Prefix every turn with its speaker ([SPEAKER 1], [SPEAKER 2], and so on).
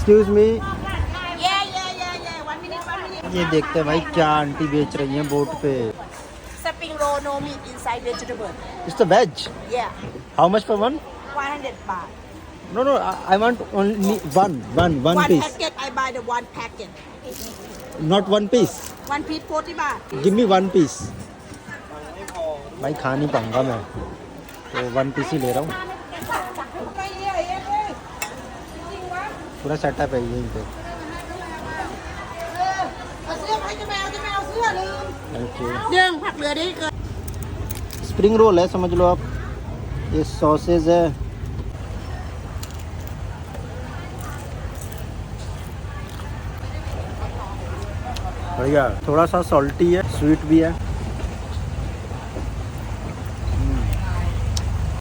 [SPEAKER 1] Excuse me,
[SPEAKER 2] Yeah. 1 minute, 1 minute.
[SPEAKER 1] ये देखते हैं भाई क्या आंटी बेच रही हैं बोट पे.
[SPEAKER 2] Spring roll, no meat inside, vegetable.
[SPEAKER 1] It's the veg.
[SPEAKER 2] Yeah.
[SPEAKER 1] How much for one?
[SPEAKER 2] 100 baht.
[SPEAKER 1] No, I want only one piece.
[SPEAKER 2] Packet, I buy the one packet.
[SPEAKER 1] Not one piece.
[SPEAKER 2] 1 piece 40 baht.
[SPEAKER 1] Give me one piece. भाई खा नहीं पाऊंगा मैं, तो one piece ही ले रहा हूँ. पूरा सेटअप है यहीं पे. Thank you.
[SPEAKER 2] 1ผักเหลือได้เกิน
[SPEAKER 1] स्प्रिंग रोल है समझ लो आप. ये सॉसेज है. बढ़िया, थोड़ा सा सॉल्टी है, स्वीट भी है.